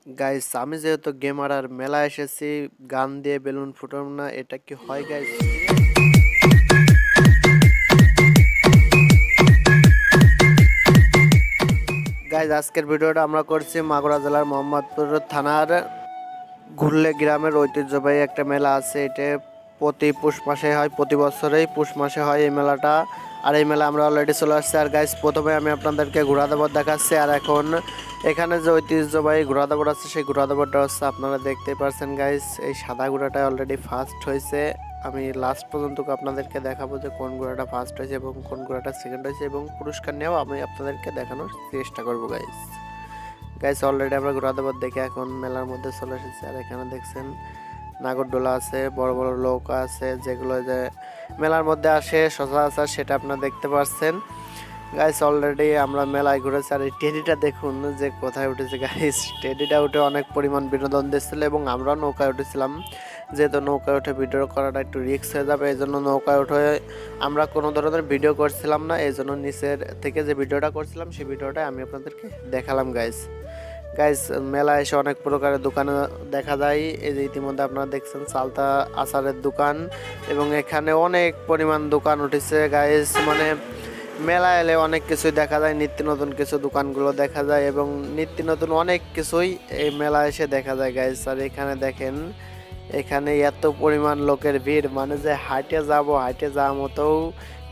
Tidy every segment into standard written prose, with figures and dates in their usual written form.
Guys আমি যেহেতু gamer আর মেলা এসেছি গান দিয়ে বেলুন ফুটানো না এটা কি হয় গাইস? গাইস আজকের ভিডিওটা আমরা করছি মাগুরা জেলার মোহাম্মদপুর থানার ঘুরলে গ্রামের ঐতিহ্যবাহী একটা মেলা আছে। এটা প্রতি পৌষ মাসে হয়, প্রতি বছরেই পৌষ মাসে হয় এই মেলাটা। আর এই মেলা আমরা অলরেডি চলে আসছি। আর গাইস প্রথমে আমি আপনাদেরকে ঘোড়া দেবর দেখাচ্ছি। আর এখন এখানে যে ঐতিহ্যবাহী ঘোড়া দেবর আছে সেই ঘোড়া দেবরটা হচ্ছে আপনারা দেখতেই পারছেন গাইস। এই সাদা ঘোড়াটা অলরেডি ফার্স্ট হয়েছে। আমি লাস্ট পর্যন্ত আপনাদেরকে দেখাবো যে কোন ঘোড়াটা ফার্স্ট হয়েছে এবং কোন ঘোড়াটা সেকেন্ড হয়েছে, এবং পুরস্কার নিয়েও আমি আপনাদেরকে দেখানোর চেষ্টা করবো গাইস। গাইস অলরেডি আমরা ঘোড়া দেবর দেখে এখন মেলার মধ্যে চলে এসেছি। আর এখানে দেখছেন নাগরদোলা আছে, বড় বড় নৌকা আছে, যেগুলো যে মেলার মধ্যে আসে সচরাচর সেটা আপনারা দেখতে পাচ্ছেন। গাইস অলরেডি আমরা মেলায় ঘুরেছি। আর এই টেডিটা দেখুন যে কোথায় উঠেছে গাইস। টেডিটা উঠে অনেক পরিমাণ বিনোদন দিচ্ছিল এবং আমরা নৌকায় উঠেছিলাম। যেহেতু নৌকায় উঠে ভিডিও করাটা একটু রিস্ক হয়ে যাবে, এই জন্য নৌকায় উঠে আমরা কোনো ধরনের ভিডিও করছিলাম না। এই জন্য নিচের থেকে যে ভিডিওটা করছিলাম সেই ভিডিওটা আমি আপনাদেরকে দেখালাম গাইস। গাইস মেলা এসে অনেক প্রকারের দোকান দেখা যায়। এই যে ইতিমধ্যে আপনারা দেখছেন চালতা আচারের দোকান, এবং এখানে অনেক পরিমাণ দোকান উঠেছে গাইস। মানে মেলা এলে অনেক কিছুই দেখা যায়, নিত্য নতুন কিছু দোকানগুলো দেখা যায় এবং নিত্য নতুন অনেক কিছুই এই মেলা এসে দেখা যায় গাইস। আর এখানে দেখেন এখানে এত পরিমাণ লোকের ভিড়, মানে যে হাইটে যাওয়ার মতো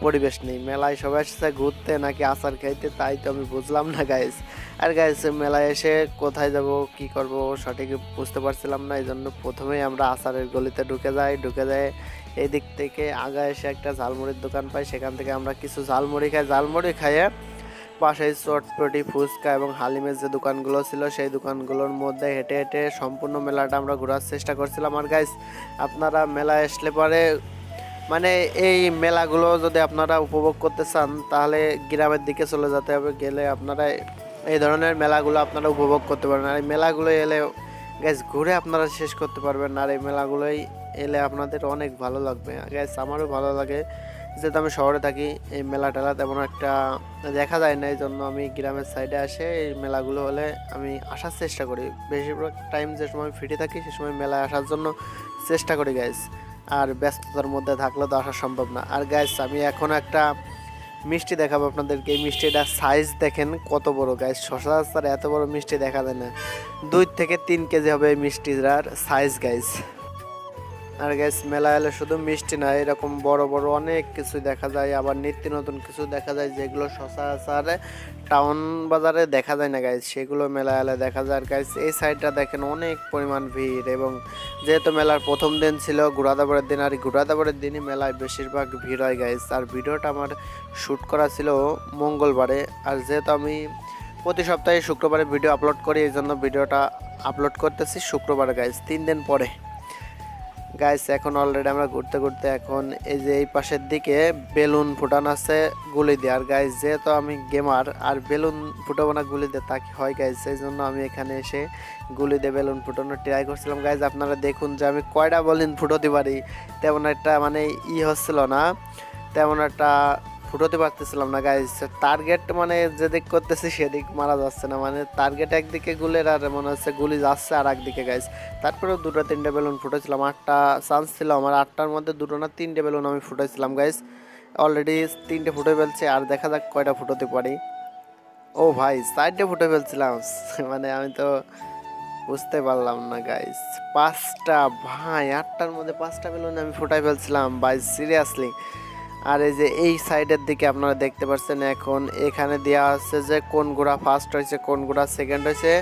পরিবেশ নেই। মেলায় সবাই এসেছে ঘুরতে নাকি আচার খাইতে তাই তো আমি বুঝলাম না গাইস। আর গাইস মেলায় এসে কোথায় যাব কি করব সঠিক বুঝতে পারছিলাম না, এই জন্য প্রথমেই আমরা আচারের গলিতে ঢুকে যাই। এই দিক থেকে আগা এসে একটা ঝালমুড়ির দোকান পাই, সেখান থেকে আমরা কিছু ঝালমুড়ি খাইয়ে পাশে চটপটি ফুচকা এবং হালিমের যে দোকানগুলো ছিল সেই দোকানগুলোর মধ্যে হেঁটে হেঁটে সম্পূর্ণ মেলাটা আমরা ঘোরার চেষ্টা করছিলাম। আর গাইস আপনারা মেলা আসলে পরে মানে এই মেলাগুলো যদি আপনারা উপভোগ করতে চান তাহলে গ্রামের দিকে চলে যেতে হবে, গেলে আপনারা এই ধরনের মেলাগুলো আপনারা উপভোগ করতে পারবেন। আর এই মেলাগুলো এলে গ্যাস ঘুরে আপনারা শেষ করতে পারবেন। আর এই মেলাগুলোই এলে আপনাদের অনেক ভালো লাগবে। গ্যাস আমারও ভালো লাগে, যেহেতু আমি শহরে থাকি এই মেলা টেলা তেমন একটা দেখা যায় না, এই জন্য আমি গ্রামের সাইডে আসে এই মেলাগুলো হলে আমি আসার চেষ্টা করি। বেশিরভাগ টাইম যে সময় ফ্রি থাকি সে সময় মেলায় আসার জন্য চেষ্টা করি গাইস। আর ব্যস্ততার মধ্যে থাকলে তো আসা সম্ভব না। আর গাইস আমি এখন একটা মিষ্টি দেখাবো আপনাদেরকে। এই মিষ্টিটার সাইজ দেখেন কত বড় গাইস, সচরাচর এত বড় মিষ্টি দেখা যায় না। 2 থেকে 3 কেজি হবে এই মিষ্টিটার সাইজ গাইস। আর গাইস মেলা এলে শুধু মিষ্টি না, এরকম বড় বড় অনেক কিছু দেখা যায়, আবার নিত্য নতুন কিছু দেখা যায় যেগুলো সচরাচর টাউন বাজারে দেখা যায় না গাইস, সেগুলো মেলা এলে দেখা যায়। আর গাইস এই সাইডটা দেখেন অনেক পরিমাণ ভিড়, এবং যেহেতু মেলার প্রথম দিন ছিল ঘোড়াদাবরের দিন, আর ঘোড়াদাবরের দিনই মেলায় বেশিরভাগ ভিড় হয় গাইস। আর ভিডিওটা আমার শ্যুট করা ছিল মঙ্গলবারে, আর যেহেতু আমি প্রতি সপ্তাহে শুক্রবারে ভিডিও আপলোড করি এই জন্য ভিডিওটা আপলোড করতেছি শুক্রবারে গাইস, 3 দিন পরে। গাইস এখন অলরেডি আমরা ঘুরতে ঘুরতে এখন এই যে এই পাশের দিকে বেলুন ফুটানো আছে গুলি দিয়ে। আর গাইস যেহেতু আমি গেমার আর বেলুন ফুটাবো না গুলি দিয়ে তা কি হয় গাইস, এই জন্য আমি এখানে এসে গুলি দিয়ে বেলুন ফুটানোর ট্রাই করছিলাম গাইস। আপনারা দেখুন যে আমি কয়টা বেলুন ফুটাতে পারি, তেমন একটা মানে হচ্ছিল না, তেমন একটা ফুটোতে পারতেছিলাম না গাইস। টার্গেট মানে যেদিক করতেছি সেদিক মারা যাচ্ছে না, মানে টার্গেট একদিকে গুলের আর মনে হচ্ছে গুলি যাচ্ছে আর একদিকে গাইস। তারপরেও 2-3টে বেলুন ফুটেছিলাম, 8টা চান্স ছিল আমার, 8টার মধ্যে 2টো না 3টে বেলুন আমি ফুটেছিলাম গাইস। অলরেডি 3টে ফুটে ফেলছে, আর দেখা যাক কয়টা ফুটোতে পারি। ও ভাই 4টে ফুটে ফেলছিলাম মানে আমি তো বুঝতে পারলাম না গাইস। 5টা ভাই, 8টার মধ্যে 5টা বেলুন আমি ফুটাই ফেলছিলাম ভাই, সিরিয়াসলি। আর এই যে এই সাইডের দিকে আপনারা দেখতে পাচ্ছেন এখন এখানে দেওয়া আছে যে কোন ঘোড়া ফার্স্ট হয়েছে কোন ঘোড়া সেকেন্ড হয়েছে,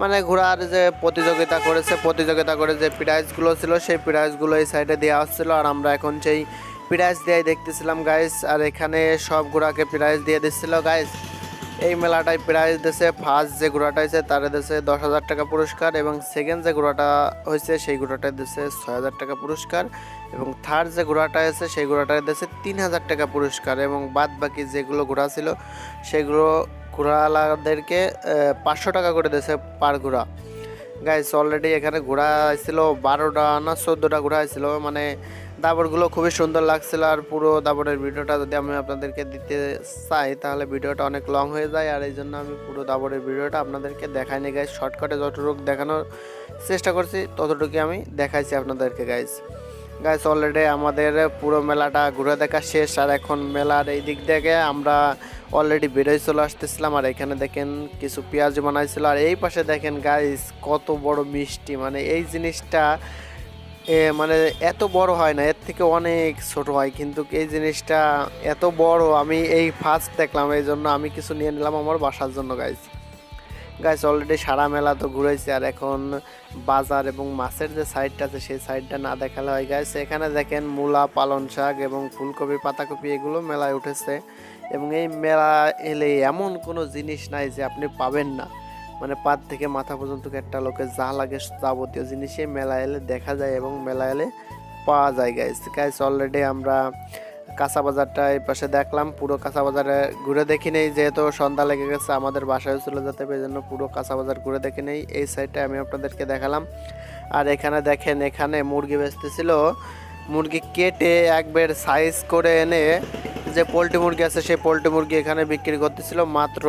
মানে ঘোড়ার যে প্রতিযোগিতা করে যে প্রাইজগুলো ছিল সেই প্রাইজগুলো এই সাইডে দেওয়া হচ্ছিলো। আর আমরা এখন সেই প্রাইজ দিয়ে দেখতেছিলাম গাইস। আর এখানে সব ঘোড়াকে প্রাইজ দিয়ে দিচ্ছিল গাইস। এই মেলাটায় প্রাইজ দিয়েছে ফার্স্ট যে ঘোড়াটা হয়েছে তার দিয়েছে 10,000 টাকা পুরস্কার, এবং সেকেন্ড যে ঘোড়াটা হয়েছে সেই ঘোড়াটায় দিয়েছে 6,000 টাকা পুরস্কার, এবং থার্ড যে ঘোড়াটা আছে সেই ঘোড়াটায় দিয়েছে 3,000 টাকা পুরস্কার, এবং বাদ বাকি যেগুলো ঘোড়া ছিল সেগুলো ঘোড়াওয়ালাদেরকে 500 টাকা করে দিয়েছে পার ঘোড়া। গাইস অলরেডি এখানে ঘোড়া ছিল 12টা না 14টা ঘোড়া ছিল, মানে দাবরগুলো খুবই সুন্দর লাগছিল। আর পুরো দাবরের ভিডিওটা যদি আমি আপনাদেরকে দিতে চাই তাহলে ভিডিওটা অনেক লং হয়ে যায়, আর এই জন্য আমি পুরো দাবরের ভিডিওটা আপনাদেরকে দেখাইনি গাইজ। শর্টকাটে যতটুকু দেখানোর চেষ্টা করছি ততটুকু আমি দেখাইছি আপনাদেরকে গাইজ। গাইজ অলরেডি আমাদের পুরো মেলাটা ঘুরে দেখা শেষ, আর এখন মেলার এই দিক থেকে আমরা অলরেডি বেরোয় চলে আসতেছিলাম। আর এখানে দেখেন কিছু পেঁয়াজ বানাইছিল, আর এই পাশে দেখেন গাইজ কত বড় মিষ্টি, মানে এই জিনিসটা মানে এত বড় হয় না, এর থেকে অনেক ছোট হয়, কিন্তু এই জিনিসটা এত বড় আমি এই ফার্স্ট দেখলাম, এই জন্য আমি কিছু নিয়ে নিলাম আমার বাসার জন্য গাইজ। গাইজ অলরেডি সারা মেলা তো ঘুরেছি, আর এখন বাজার এবং মাছের যে সাইডটা আছে সেই সাইডটা না দেখালে হয় গাইজ। এখানে দেখেন মূলা, পালং শাক এবং ফুলকপি, পাতাকপি এগুলো মেলায় উঠেছে। এবং এই মেলা এলে এমন কোনো জিনিস নাই যে আপনি পাবেন না, মানে পাত থেকে মাথা পর্যন্ত একটা লোকের যা লাগে যাবতীয় জিনিসই মেলা এলে দেখা যায় এবং মেলা এলে পাওয়া যায় গাইজ। গাইজ অলরেডি আমরা কাঁচা বাজারটা এই পাশে দেখলাম, পুরো কাঁচা বাজারে ঘুরে দেখি নেই, যেহেতু সন্ধ্যা লেগে গেছে আমাদের বাসায় চলে যেতে হবে, এই জন্য পুরো কাঁচা বাজার ঘুরে দেখি নেই। এই সাইডটা আমি আপনাদেরকে দেখালাম। আর এখানে দেখেন এখানে মুরগি বেচতেছিল, মুরগি কেটে একবার সাইজ করে এনে যে পোলট্রি মুরগি আছে সেই পোলট্রি মুরগি এখানে বিক্রি করতেছিল মাত্র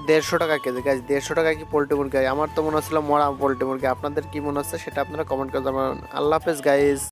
150 টাকা কেজি গাইজ। 150 টাকা কি পোলট্রি মুরগি? আমার তো মনে হচ্ছিল মরা পোলট্রি মুরগি। আপনাদের কি মনে হচ্ছে সেটা আপনারা কমেন্ট করে জানাবেন। আল্লাহ হাফেজ গাইজ।